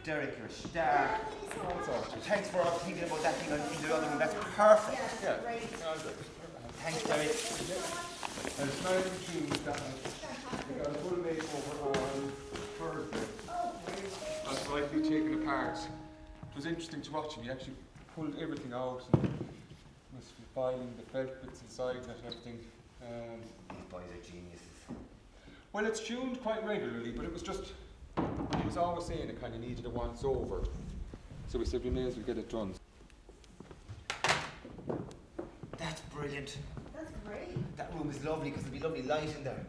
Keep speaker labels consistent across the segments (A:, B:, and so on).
A: Derek, you're a star.
B: That's all right.
A: Thanks for thinking about that thing in the other room. That's perfect.
B: Yeah.
A: Thanks, Derek.
B: And it's nice and tuned that we got a full makeover on Thursday. That's rightly taken apart. It was interesting to watch him. He actually pulled everything out and was filing the felt bits inside and everything.
A: These boys are geniuses.
B: Well, it's tuned quite regularly, but it was just, he was always saying it kind of needed a once over. So we said we may as well get it done.
A: That's brilliant.
C: That's great.
A: That room is lovely because there'll be lovely light in there.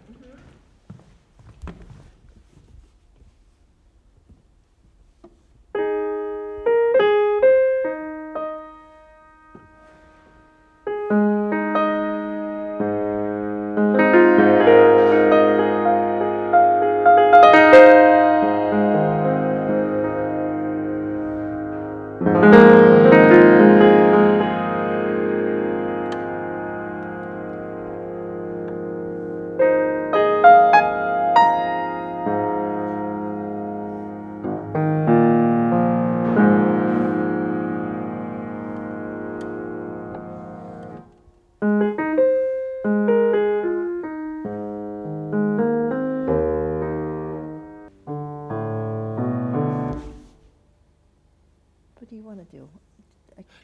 C: What do you want to do?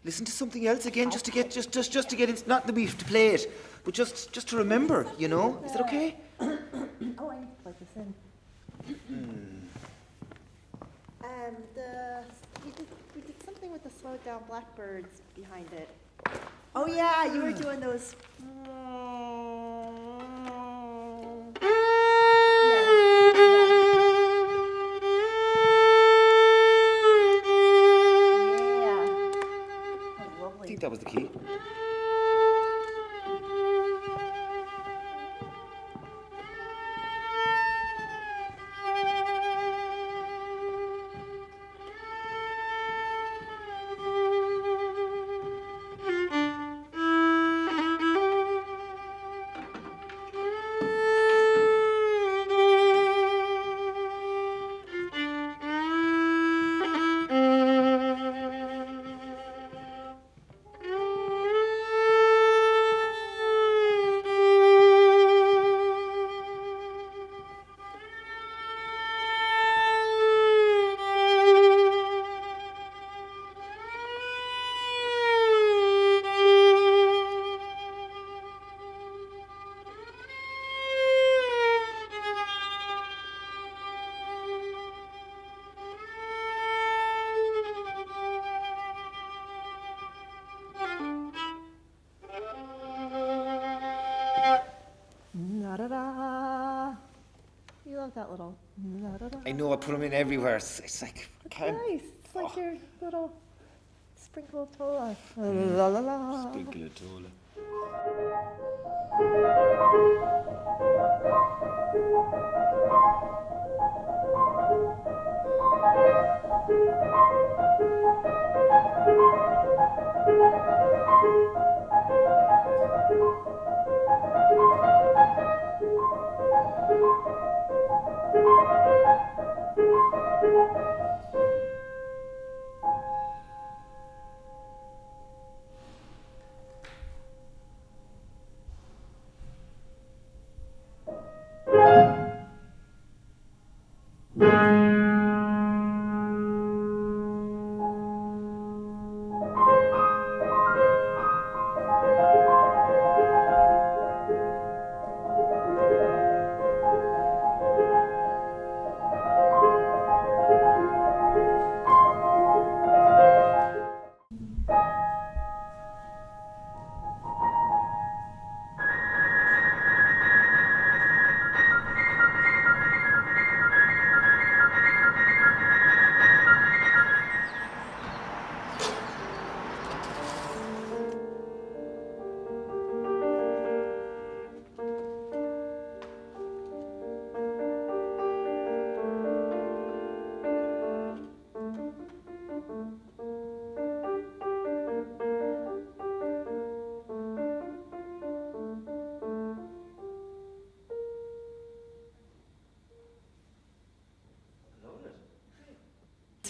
A: Listen to something else again, just to get it. Not that we have to play it, but just to remember. You know, is that okay?
C: Oh, I need to plug this in. We did something with the slowed down Blackbirds behind it. Oh yeah, you were doing those.
A: I think that was the key.
C: You love that little.
A: I know, I put them in everywhere. It's like,
C: Nice. It's like your little sprinkle of Tola. La la la.
A: Sprinkle of Tola.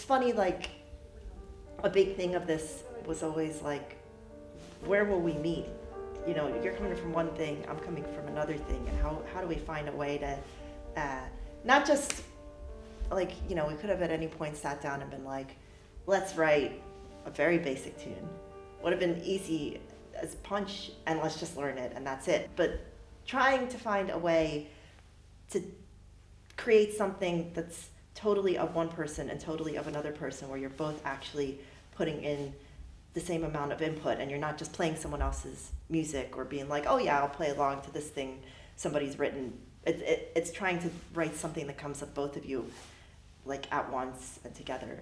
C: funny, like, a big thing of this was always like, where will we meet? You know, you're coming from one thing, I'm coming from another thing, and how do we find a way to, not just, like, you know, we could have at any point sat down and been like, let's write a very basic tune. Would have been easy as punch, and let's just learn it, and that's it. But trying to find a way to create something that's totally of one person and totally of another person, where you're both actually putting in the same amount of input, and you're not just playing someone else's music or being like, oh yeah, I'll play along to this thing somebody's written. It's trying to write something that comes up both of you, like, at once and together,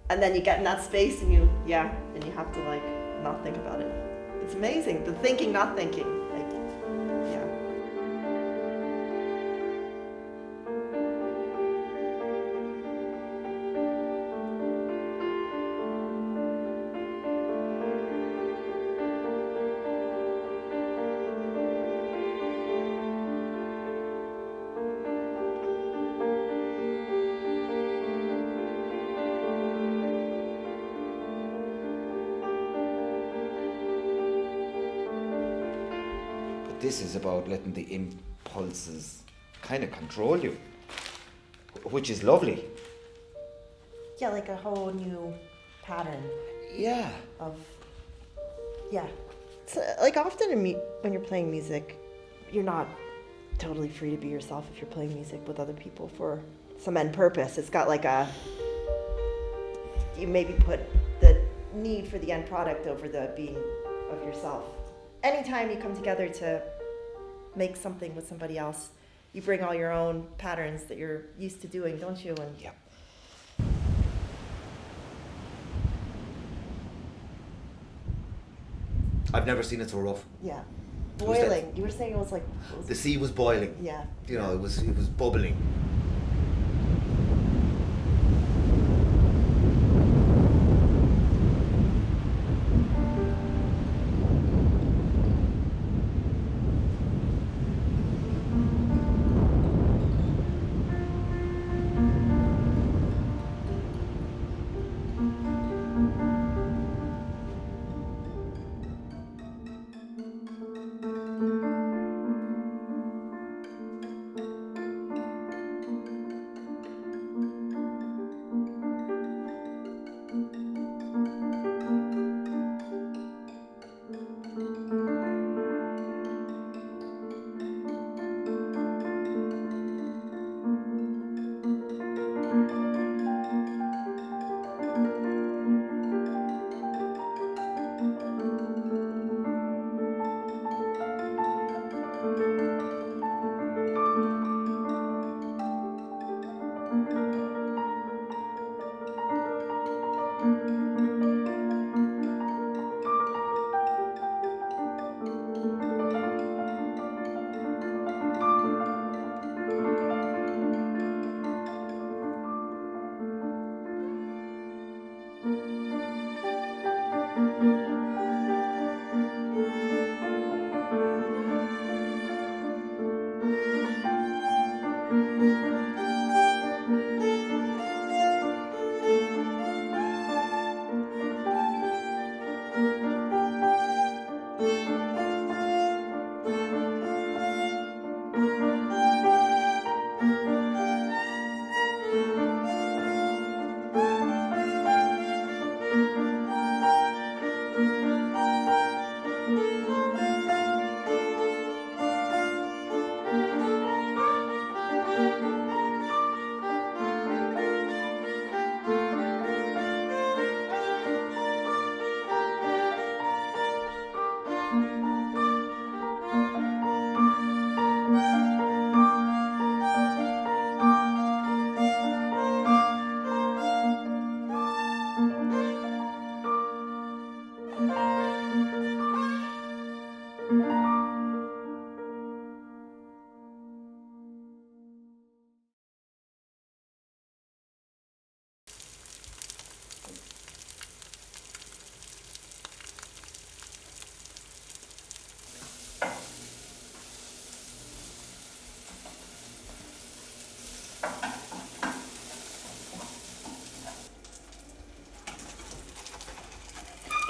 C: and then you get in that space and you have to, like, not think about it. It's amazing, the thinking, not thinking, like, yeah.
A: This is about letting the impulses kind of control you, which is lovely.
C: Yeah, like a whole new pattern.
A: Yeah.
C: So, like, often when you're playing music, you're not totally free to be yourself if you're playing music with other people for some end purpose. It's got like you maybe put the need for the end product over the being of yourself. Anytime you come together to make something with somebody else, you bring all your own patterns that you're used to doing, don't you? And
A: Yep. I've never seen it so rough.
C: yeah,
A: Was that-
C: boiling. You were saying it was like,
A: The sea was boiling.
C: yeah.
A: You know, it was bubbling.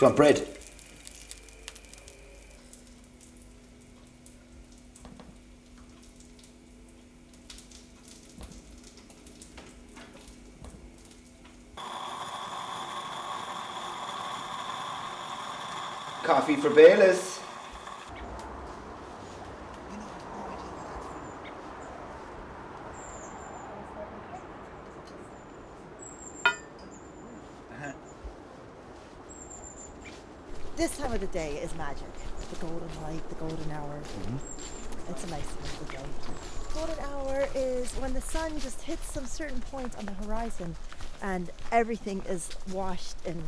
A: you want bread? Coffee for Beylis.
C: This time of the day is magic. The golden light, the golden hour. It's a nice time of the day. Golden hour is when the sun just hits some certain point on the horizon and everything is washed in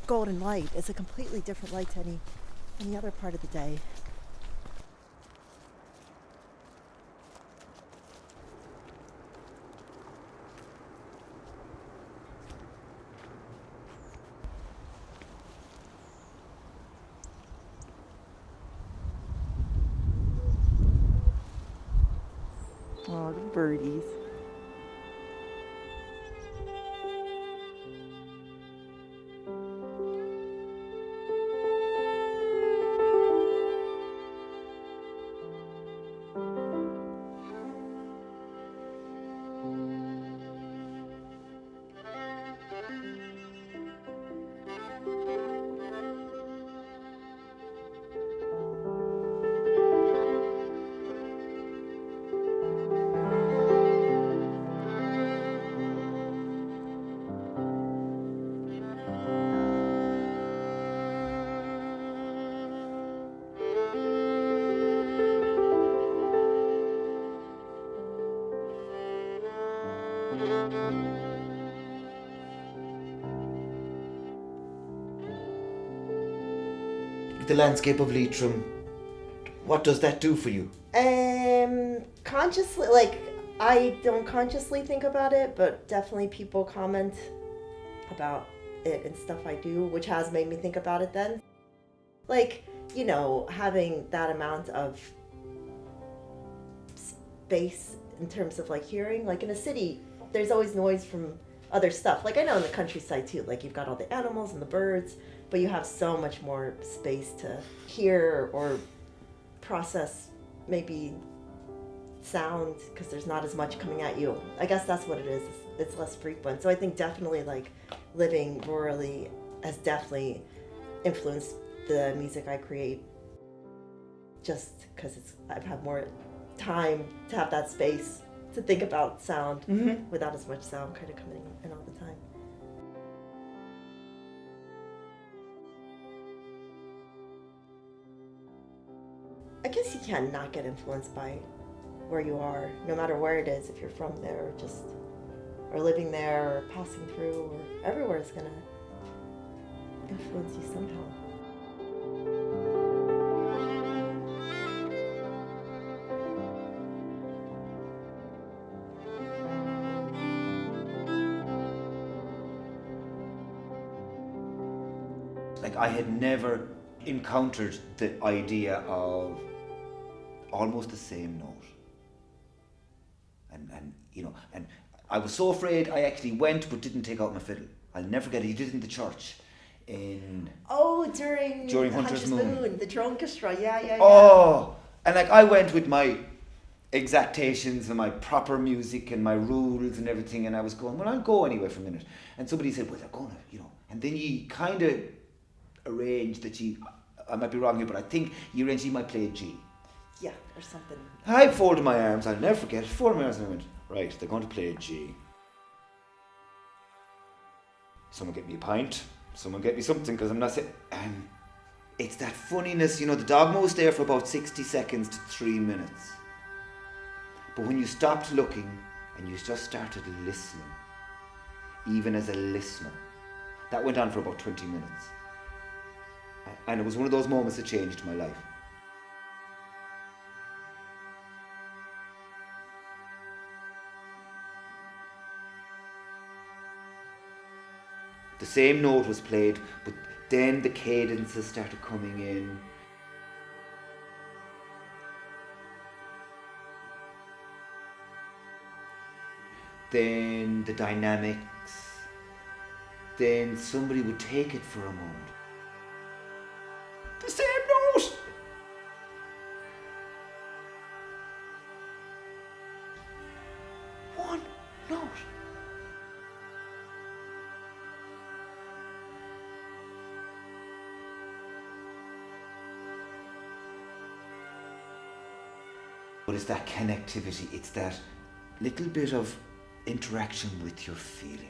C: golden light. It's a completely different light to any other part of the day. Oh, the birdies.
A: The landscape of Leitrim, what does that do for you?
C: Consciously, like, I don't consciously think about it, but definitely people comment about it and stuff I do, which has made me think about it then. Like, you know, having that amount of space in terms of like hearing, like in a city, there's always noise from other stuff. Like I know in the countryside too, like you've got all the animals and the birds, but you have so much more space to hear or process maybe sound because there's not as much coming at you. I guess that's what it is. It's less frequent. So I think definitely like living rurally has definitely influenced the music I create just because I've had more time to have that space to think about sound without as much sound kind of coming in all the time. I guess you can't not get influenced by where you are, no matter where it is, if you're from there or just, or living there or passing through, or everywhere is gonna influence you somehow.
A: Like I had never encountered the idea of almost the same note. And you know, and I was so afraid I actually went but didn't take out my fiddle. I'll never forget it. He did it in the church. During Hunter's Moon.
C: The orchestra, yeah.
A: Oh, and like I went with my exactations and my proper music and my rules and everything, and I was going, well, I'll go anyway for a minute. And somebody said, well, they're going to, you know, and then he kind of arranged that I might be wrong here, but I think he arranged he might play a G.
C: Yeah, or something.
A: I folded my arms, I'll never forget it, folded my arms and I went, right, they're going to play a G. Someone get me a pint, someone get me something, because I'm not saying, and it's that funniness, you know, the dogma was there for about 60 seconds to 3 minutes. But when you stopped looking and you just started listening, even as a listener, that went on for about 20 minutes. And it was one of those moments that changed my life. The same note was played, but then the cadences started coming in. Then the dynamics. Then somebody would take it for a moment. The same note. One note. But it's that connectivity, it's that little bit of interaction with your feelings.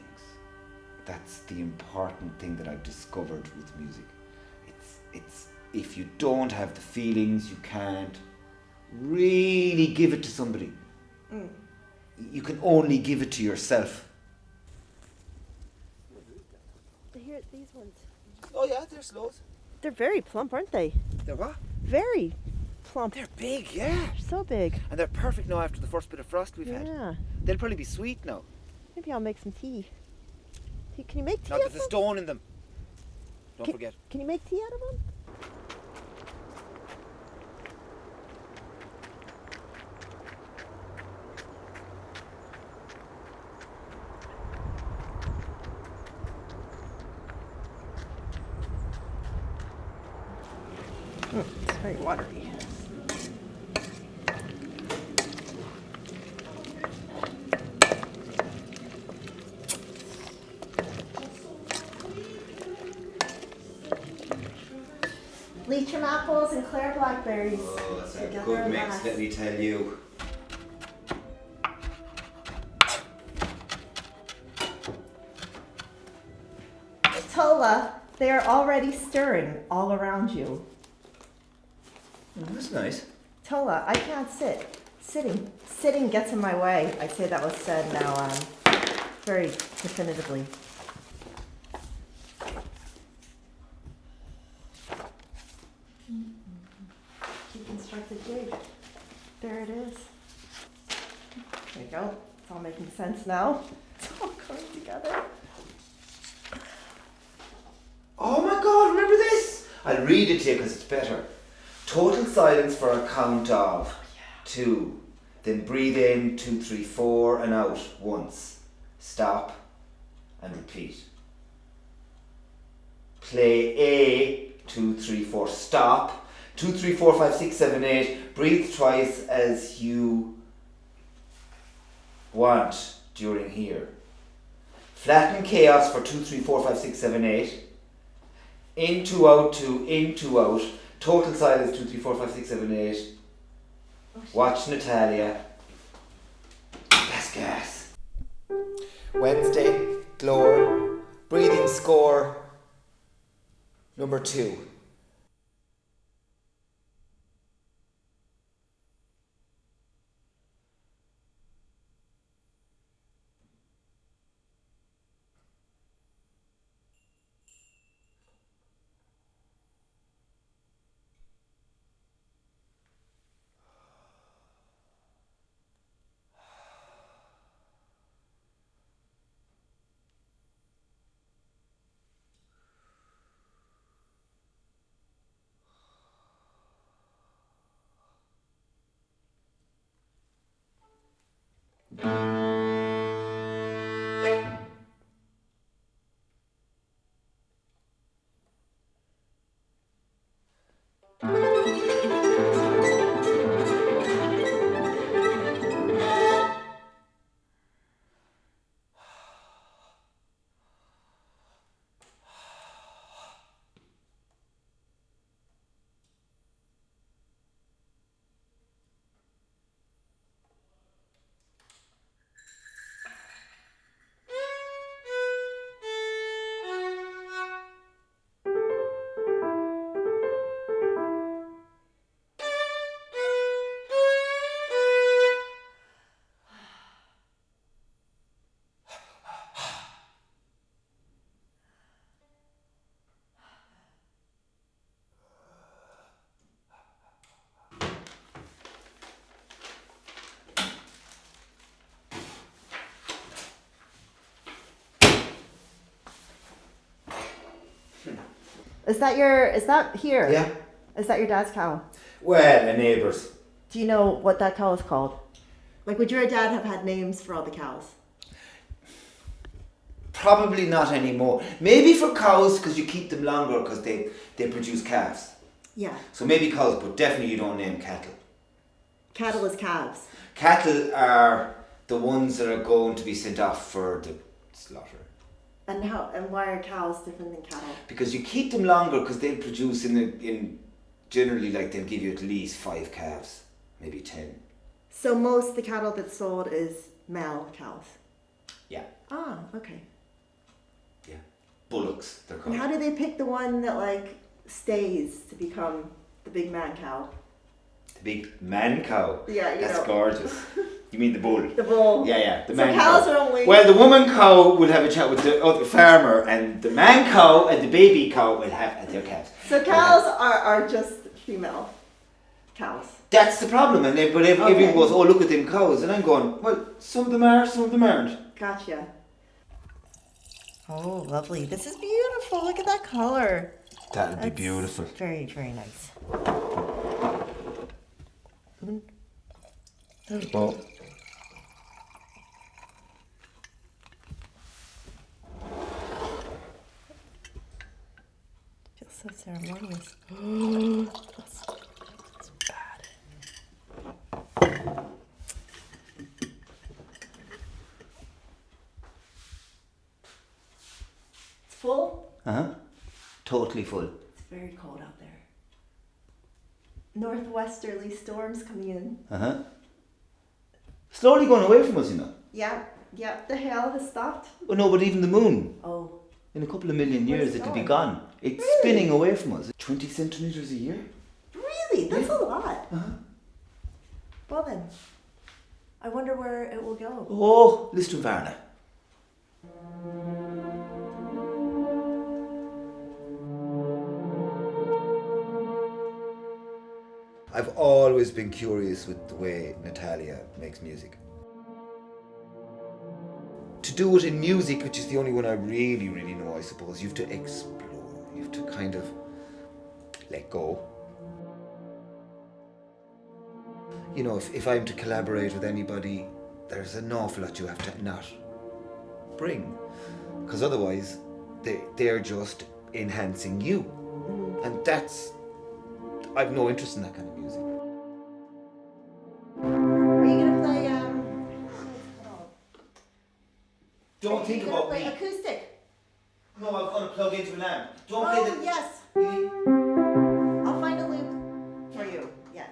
A: That's the important thing that I've discovered with music. It's if you don't have the feelings, you can't really give it to somebody. You can only give it to yourself.
C: Here, these ones.
A: Oh yeah, there's loads.
C: They're very plump, aren't they?
A: They're what?
C: Very plump.
A: They're big, yeah.
C: They're so big.
A: And they're perfect now after the first bit of frost we've had.
C: Yeah.
A: They'll probably be sweet now.
C: Maybe I'll make some tea. Can you make tea
A: Now
C: out
A: there's
C: of
A: a
C: them?
A: stone in them. Don't forget.
C: Can you make tea out of them? It's very watery. Leitrim apples and Clare blackberries.
A: Oh, that's a
C: Together
A: good
C: at
A: mix,
C: last.
A: let me tell you.
C: Tola, they are already stirring all around you.
A: Oh, that's nice.
C: Tola, I can't sit. Sitting gets in my way. I'd say that was said now very definitively. Deconstructed jig. There it is. There you go. It's all making sense now. It's all coming together.
A: Oh my God, remember this? I'll read it to you because it's better. Total silence for a count of 2. Then breathe in 2, 3, 4 and out once. Stop and repeat. Play A 2, 3, 4. Stop. 2, 3, 4, 5, 6, 7, 8. Breathe twice as you want during here. Flatten chaos for 2, 3, 4, 5, 6, 7, 8. In, 2, out, 2, in, 2, out. Total silence 2, 3, 4, 5, 6, 7, 8. Watch Natalia. That's gas. Wednesday, glór. Breathing score number 2.
C: Is that here?
A: Yeah.
C: Is that your dad's cow?
A: Well, a neighbour's.
C: Do you know what that cow is called? Like, would your dad have had names for all the cows?
A: Probably not anymore. Maybe for cows because you keep them longer because they produce calves.
C: Yeah.
A: So maybe cows, but definitely you don't name cattle.
C: Cattle is calves.
A: Cattle are the ones that are going to be sent off for the slaughter.
C: And why are cows different than cattle?
A: Because you keep them longer because they'll produce in generally, like, they'll give you at least 5 calves, maybe 10.
C: So most of the cattle that's sold is male cows?
A: Yeah.
C: Ah, okay.
A: Yeah. Bullocks, they're called.
C: And how do they pick the one that like stays to become the big man cow?
A: The big man cow.
C: Yeah,
A: That's gorgeous. You mean the bull?
C: The bull.
A: Yeah, the
C: so
A: man
C: cows
A: cow.
C: are only...
A: Well, the woman cow will have a chat with the other farmer, and the man cow and the baby cow will have their calves.
C: So cows are just female cows.
A: That's the problem, and everyone goes, "Oh, look at them cows," and I'm going, "Well, some of them are, some of them aren't."
C: Gotcha. Oh, lovely! This is beautiful. Look at that color.
A: That'd be beautiful.
C: Very, very nice.
A: Well,
C: Feels so ceremonious. That's bad. It's full.
A: Totally full.
C: It's very cold out there. Northwesterly storms coming in.
A: Slowly going away from us, you know.
C: Yeah, the hail has stopped.
A: Oh no, but even the moon.
C: Oh.
A: In a couple of million
C: Where's
A: years,
C: it
A: it'll be
C: going?
A: gone. It's
C: Really?
A: spinning away from us. 20 centimeters a year.
C: Really? That's a lot.
A: Uh-huh.
C: Well then, I wonder where it will go.
A: Oh, listen, Varna. I've always been curious with the way Natalia makes music. To do it in music, which is the only one I really, really know, I suppose, you have to explore. You have to kind of let go. You know, if I'm to collaborate with anybody, there's an awful lot you have to not bring. Because otherwise, they're just enhancing you. And I've no interest in that kind of music.
C: Are you gonna play
A: Don't think about me.
C: acoustic?
A: No, I'm going to plug into an amp. Don't
C: Oh
A: play the...
C: yes. I'll find a loop for you. Yeah.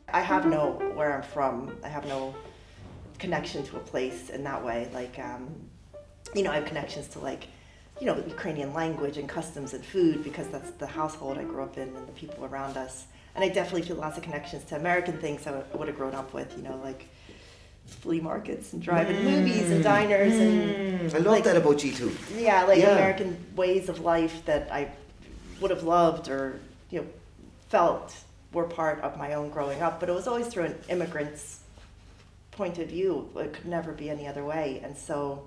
C: I have no where I'm from. I have no connection to a place in that way. Like, you know, I have connections to, like, you know, the Ukrainian language and customs and food, because that's the household I grew up in and the people around us. And I definitely feel lots of connections to American things I would have grown up with, you know, like flea markets and drive-in movies and diners and
A: I love
C: like,
A: that about you too.
C: yeah, like
A: Yeah.
C: American ways of life that I would have loved or, you know, felt were part of my own growing up. But it was always through an immigrant's point of view. It could never be any other way. And so,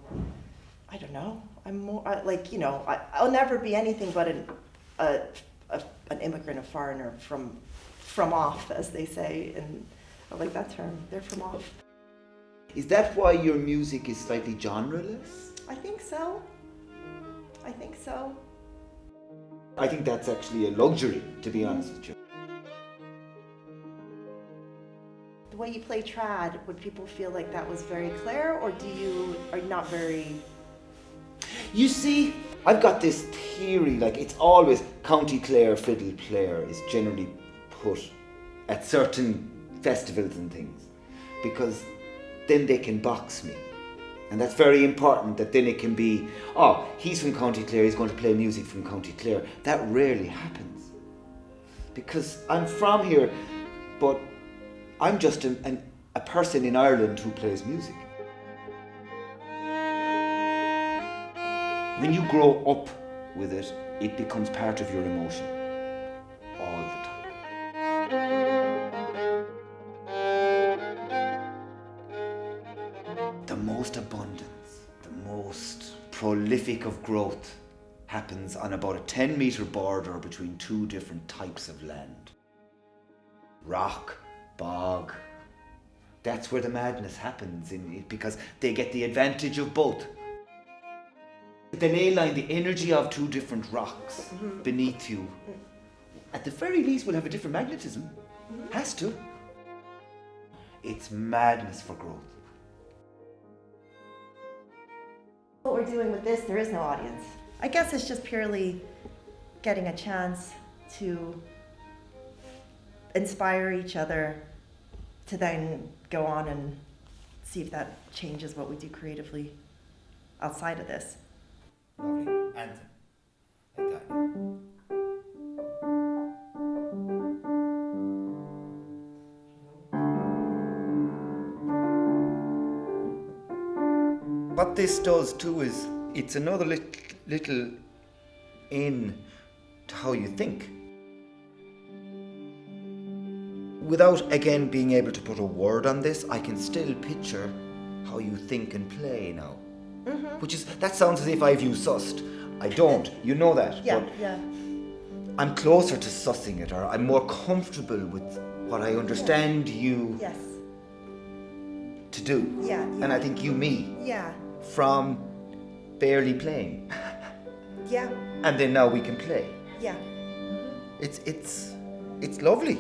C: I don't know. I'm more like, you know, I'll never be anything but an immigrant, a foreigner from off, as they say. And I like that term. They're from off.
A: Is that why your music is slightly genreless?
C: I think so. I think so.
A: I think that's actually a luxury, to be honest with you.
C: The way you play trad, would people feel like that was very clear, or are you not very...
A: You see, I've got this theory, like it's always County Clare fiddle player is generally put at certain festivals and things, because then they can box me. And that's very important, that then it can be, oh, he's from County Clare, he's going to play music from County Clare. That rarely happens. Because I'm from here, but I'm just a person in Ireland who plays music. When you grow up with it, it becomes part of your emotion all the time. The most abundance, the most prolific of growth happens on about a 10-metre border between two different types of land. Rock, bog. That's where the madness happens in it, because they get the advantage of both. The ley line, the energy of two different rocks beneath you, at the very least will have a different magnetism. Has to. It's madness for growth.
C: What we're doing with this, there is no audience. I guess it's just purely getting a chance to inspire each other to then go on and see if that changes what we do creatively outside of this.
A: Lovely. Anthem. Like that. What this does too is it's another little in to how you think. Without again being able to put a word on this, I can still picture how you think and play now. Which is, that sounds as if I've used sussed. I don't, you know that.
C: Yeah,
A: but
C: yeah.
A: I'm closer to sussing it, or I'm more comfortable with what I understand you
C: Yes.
A: to do.
C: Yeah.
A: And I think you me
C: Yeah.
A: from barely playing.
C: Yeah.
A: And then now we can play.
C: Yeah.
A: It's lovely.